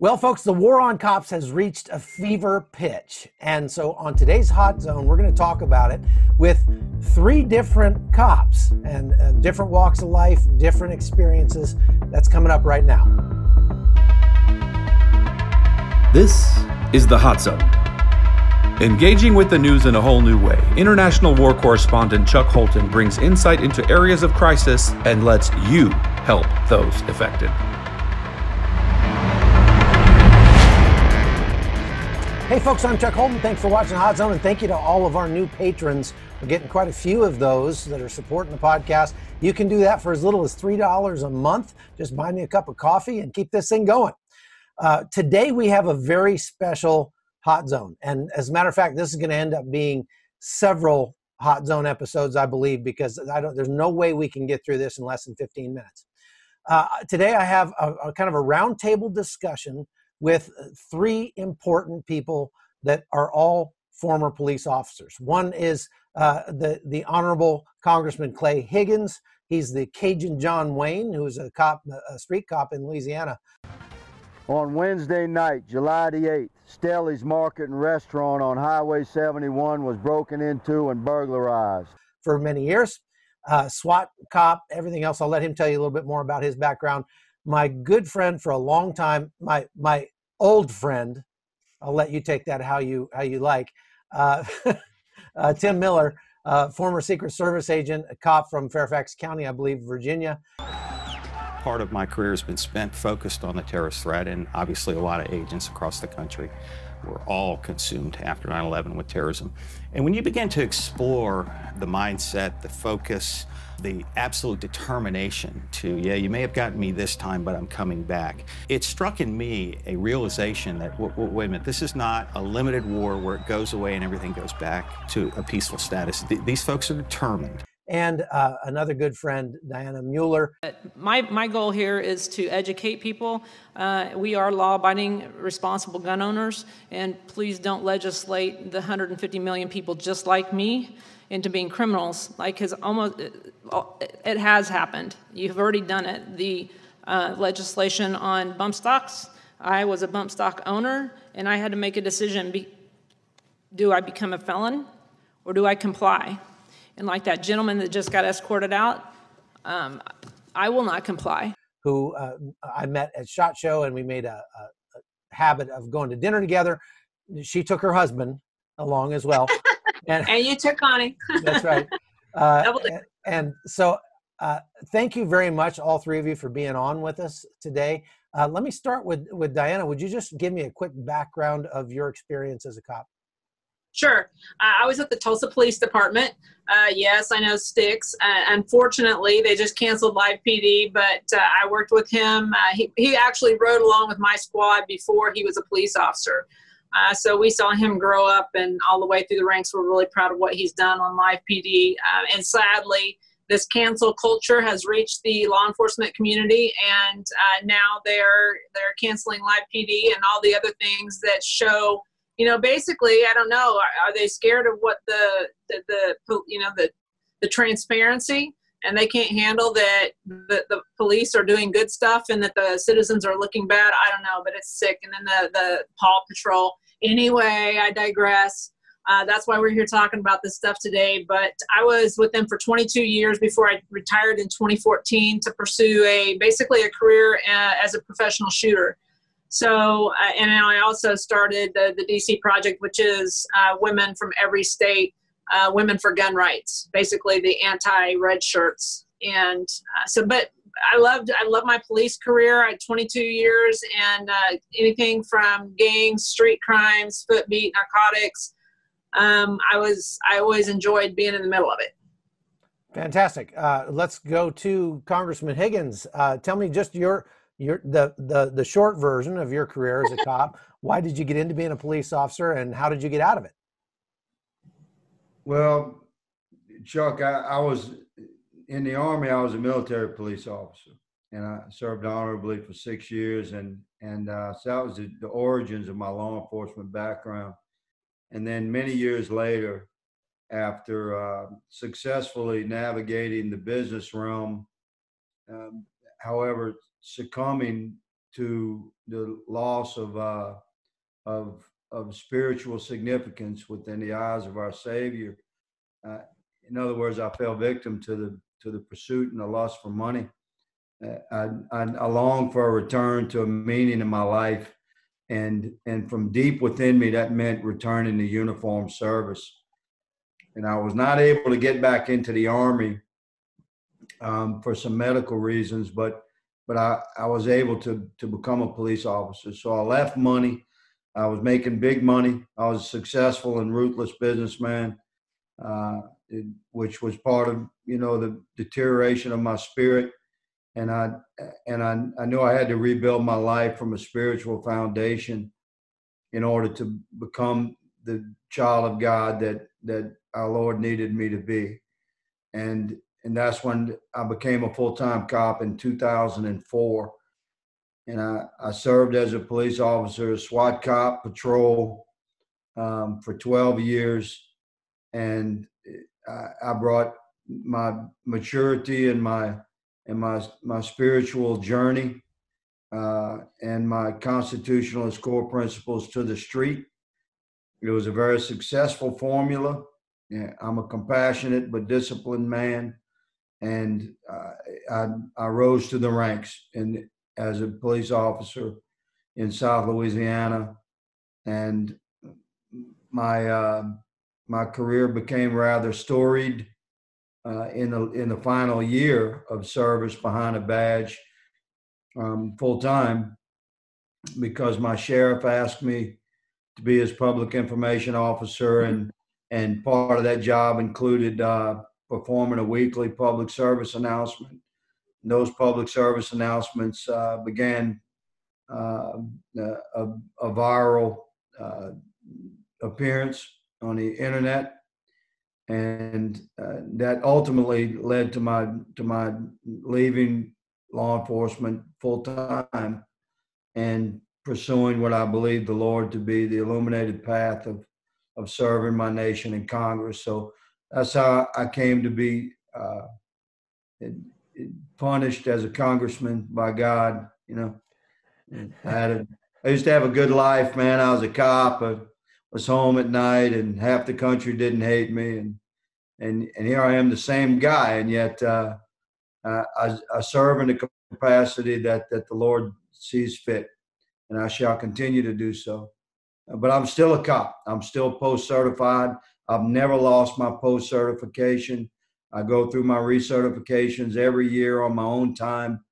Well, folks, the war on cops has reached a fever pitch. And so on today's Hot Zone, we're going to talk about it with three different cops and different walks of life, different experiences. That's coming up right now. This is the Hot Zone. Engaging with the news in a whole new way, international war correspondent Chuck Holton brings insight into areas of crisis and lets you help those affected. Hey folks, I'm Chuck Holton. Thanks for watching Hot Zone, and thank you to all of our new patrons. We're getting quite a few of those that are supporting the podcast. You can do that for as little as $3 a month. Just buy me a cup of coffee and keep this thing going. Today we have a very special Hot Zone, and as a matter of fact, this is going to end up being several Hot Zone episodes, I believe, because there's no way we can get through this in less than 15 minutes. Today I have a kind of a roundtable discussion with three important people that are all former police officers. One is the Honorable Congressman Clay Higgins. He's the Cajun John Wayne, who is a street cop in Louisiana. On Wednesday night, July the 8th, Stelly's Market and Restaurant on Highway 71 was broken into and burglarized. For many years, SWAT cop, everything else. I'll let him tell you a little bit more about his background. My good friend for a long time, my old friend, I'll let you take that how you like, Tim Muller, former Secret Service agent, a cop from Fairfax County, I believe, Virginia. Part of my career has been spent focused on the terrorist threat, and obviously a lot of agents across the country were all consumed after 9/11 with terrorism. And when you begin to explore the mindset, the focus, the absolute determination to, yeah, you may have gotten me this time, but I'm coming back, it struck in me a realization that, wait a minute, this is not a limited war where it goes away and everything goes back to a peaceful status. These folks are determined. And another good friend, Diana Muller. My goal here is to educate people. We are law-abiding, responsible gun owners, and please don't legislate the 150 million people just like me into being criminals. It has happened. You've already done it. The legislation on bump stocks, I was a bump stock owner, and I had to make a decision. Do I become a felon, or do I comply? And like that gentleman that just got escorted out, I will not comply. Who I met at SHOT Show, and we made a habit of going to dinner together. She took her husband along as well. And you took Connie. That's right. And so thank you very much, all three of you, for being on with us today. Let me start with Diana. Would you just give me a quick background of your experience as a cop? Sure. I was at the Tulsa Police Department. Yes, I know Sticks. Unfortunately, they just canceled Live PD, but I worked with him. He actually rode along with my squad before he was a police officer. So we saw him grow up and all the way through the ranks. We're really proud of what he's done on Live PD. And sadly, this cancel culture has reached the law enforcement community, and now they're canceling Live PD and all the other things that show. You know, basically, I don't know. Are they scared of what the transparency, and they can't handle that the police are doing good stuff and that the citizens are looking bad? I don't know, but it's sick. And then the Paw Patrol. Anyway, I digress. That's why we're here talking about this stuff today. But I was with them for 22 years before I retired in 2014 to pursue basically a career as a professional shooter. So, and I also started the DC Project, which is women from every state, women for gun rights, basically the anti-red shirts. And but I love my police career. I had 22 years, and anything from gangs, street crimes, foot beat, narcotics. I always enjoyed being in the middle of it. Fantastic. Let's go to Congressman Higgins. Tell me just the short version of your career as a cop. Why did you get into being a police officer, and how did you get out of it? Well, Chuck, I was in the Army. I was a military police officer, and I served honorably for 6 years. And so that was the origins of my law enforcement background. And then many years later, after successfully navigating the business realm, however, succumbing to the loss of spiritual significance within the eyes of our Savior. In other words, I fell victim to the pursuit and the lust for money. I long for a return to a meaning in my life, and from deep within me, that meant returning to uniformed service. And I was not able to get back into the Army for some medical reasons, but I was able to become a police officer. So I left money. I was making big money. I was a successful and ruthless businessman, which was part of, the deterioration of my spirit. And I knew I had to rebuild my life from a spiritual foundation in order to become the child of God that our Lord needed me to be. And that's when I became a full-time cop in 2004. And I served as a police officer, SWAT cop, patrol, for 12 years. And I brought my maturity and my spiritual journey and my constitutionalist core principles to the street. It was a very successful formula. Yeah, I'm a compassionate but disciplined man, and I rose to the ranks as a police officer in South Louisiana, and my career became rather storied in the final year of service behind a badge, full time, because my sheriff asked me to be his public information officer, and part of that job included performing a weekly public service announcement. And those public service announcements began a viral appearance on the internet, and that ultimately led to my leaving law enforcement full time and pursuing what I believe the Lord to be the illuminated path of serving my nation in Congress. So that's how I came to be punished as a congressman by God. I used to have a good life, man. I was a cop. I was home at night, and half the country didn't hate me, and here I am, the same guy, and yet I serve in the capacity that the Lord sees fit, and I shall continue to do so. But I'm still a cop. I'm still post-certified. I've never lost my post-certification. I go through my recertifications every year on my own time.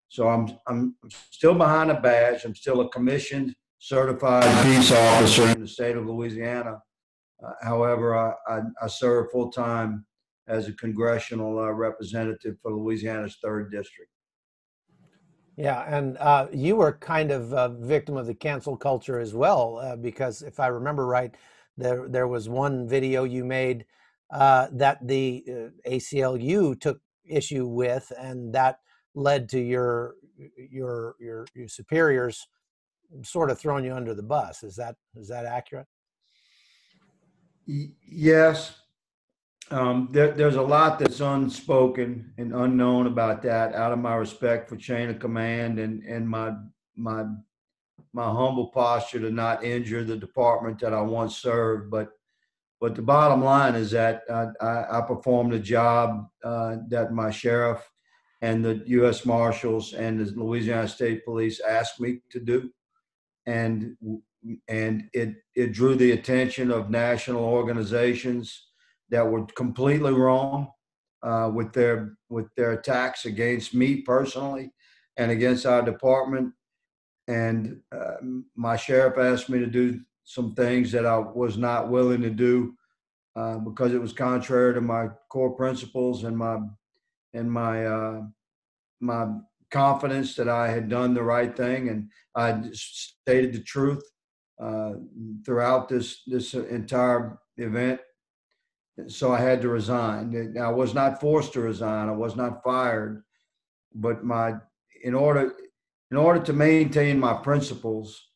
So I'm still behind a badge. I'm still a commissioned, certified peace officer in the state of Louisiana. However, I serve full-time as a congressional representative for Louisiana's 3rd District. Yeah, and you were kind of a victim of the cancel culture as well, because if I remember right, there was one video you made that the ACLU took issue with, and that led to your superiors sort of throwing you under the bus. Is that accurate? Yes. There's a lot that's unspoken and unknown about that, out of my respect for chain of command and my humble posture to not injure the department that I once served. But the bottom line is that I performed a job that my sheriff and the U.S. Marshals and the Louisiana State Police asked me to do, and it drew the attention of national organizations that were completely wrong with their attacks against me personally and against our department. And my sheriff asked me to do some things that I was not willing to do because it was contrary to my core principles and my confidence that I had done the right thing, and I stated the truth throughout this entire event. So I had to resign. I was not forced to resign. I was not fired, but in order to maintain my principles,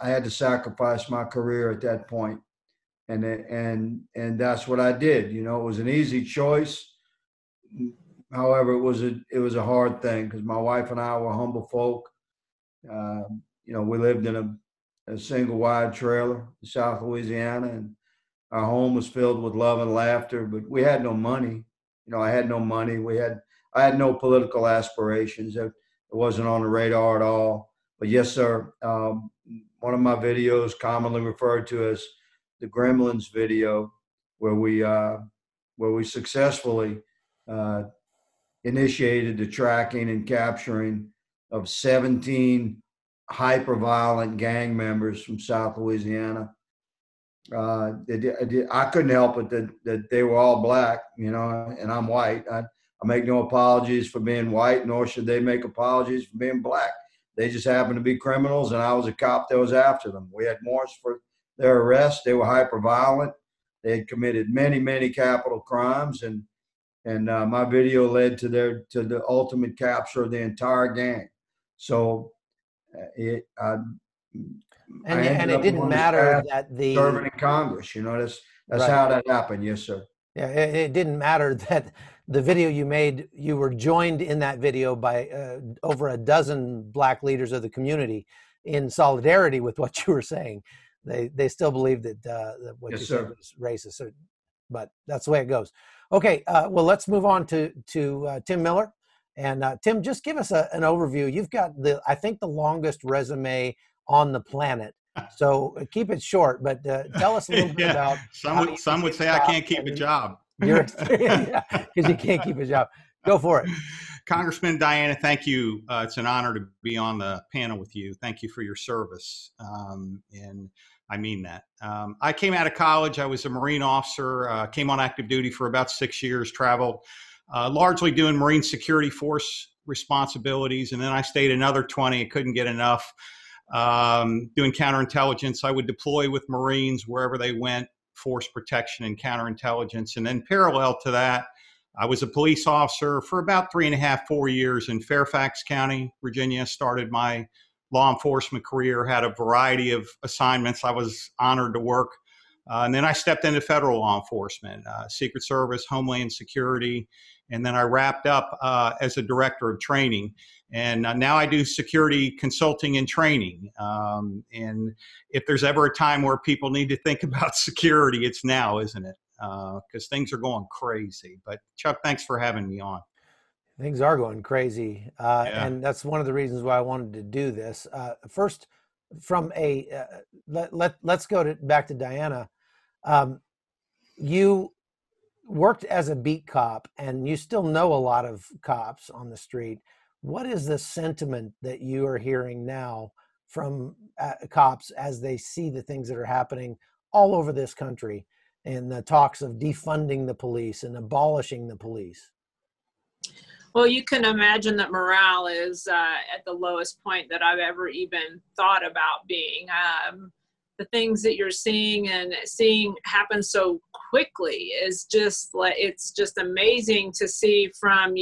I had to sacrifice my career at that point, and that's what I did. It was an easy choice. However, it was a hard thing because my wife and I were humble folk. We lived in a single wide trailer in South Louisiana, and our home was filled with love and laughter, but we had no money. I had no money. I had no political aspirations. It wasn't on the radar at all. But yes, sir, one of my videos, commonly referred to as the Gremlins video, where we successfully initiated the tracking and capturing of 17 hyper-violent gang members from South Louisiana. I couldn't help it that they were all black, and I'm white. I make no apologies for being white, nor should they make apologies for being black. They just happened to be criminals, and I was a cop that was after them. We had warrants for their arrest. They were hyper-violent. They had committed many, many capital crimes, and my video led to the ultimate capture of the entire gang. So it didn't matter that serving in Congress. That's right. How that happened. Yes, sir. Yeah, it didn't matter that the video you made, you were joined in that video by over a dozen black leaders of the community in solidarity with what you were saying. They still believe that what you said was racist. So, but that's the way it goes. Okay, well, let's move on to Tim Muller. And Tim, just give us an overview. You've got I think the longest resume on the planet. So keep it short, but tell us a little bit about. Some would say I can't keep a job. Because you can't keep a job. Go for it. Congressman Diana, thank you. It's an honor to be on the panel with you. Thank you for your service. And I mean that. I came out of college. I was a Marine officer, came on active duty for about 6 years, traveled largely doing Marine Security Force responsibilities. And then I stayed another 20. I couldn't get enough. Doing counterintelligence. I would deploy with Marines wherever they went, force protection and counterintelligence. And then parallel to that, I was a police officer for about 3.5, 4 years in Fairfax County, Virginia. Started my law enforcement career, had a variety of assignments. I was honored to work. And then I stepped into federal law enforcement, Secret Service, Homeland Security. And then I wrapped up as a director of training. And now I do security consulting and training. And if there's ever a time where people need to think about security, it's now, isn't it? Because things are going crazy. But Chuck, thanks for having me on. Things are going crazy. And that's one of the reasons why I wanted to do this. First, from let's go back to Diana. You worked as a beat cop, and you still know a lot of cops on the street. What is the sentiment that you are hearing now from cops as they see the things that are happening all over this country and the talks of defunding the police and abolishing the police? Well, you can imagine that morale is at the lowest point that I've ever even thought about being. The things that you're seeing happen so quickly is just like, it's just amazing to see from,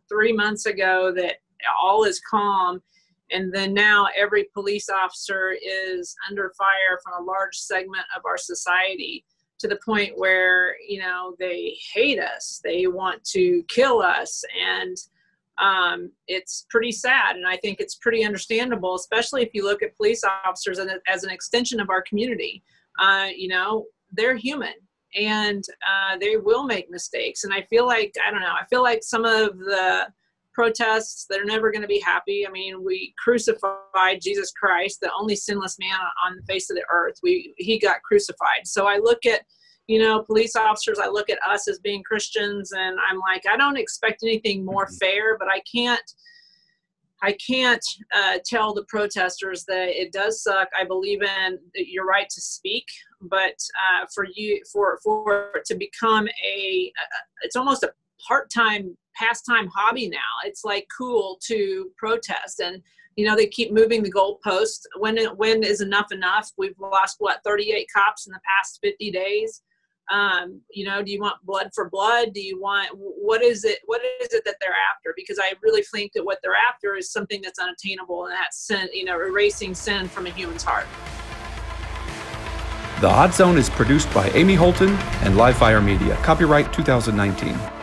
3 months ago that all is calm. And then now every police officer is under fire from a large segment of our society, to the point where, they hate us. They want to kill us. And it's pretty sad. And I think it's pretty understandable, especially if you look at police officers as an extension of our community. They're human, and they will make mistakes. And I feel like some of the protests, they're never going to be happy. I mean, we crucified Jesus Christ, the only sinless man on the face of the earth. He got crucified. So I look at, police officers, I look at us as being Christians, and I'm like, I don't expect anything more fair, but I can't tell the protesters that it does suck. I believe in your right to speak, but for it to become it's almost a part-time pastime hobby now. It's like cool to protest, and they keep moving the goalposts. When is enough? We've lost 38 cops in the past 50 days. Do you want blood for blood? Do you want, what is it that they're after? Because I really think that what they're after is something that's unattainable, and that's sin, erasing sin from a human's heart. The Hot Zone is produced by Amy Holton and Livefire Media. Copyright 2019.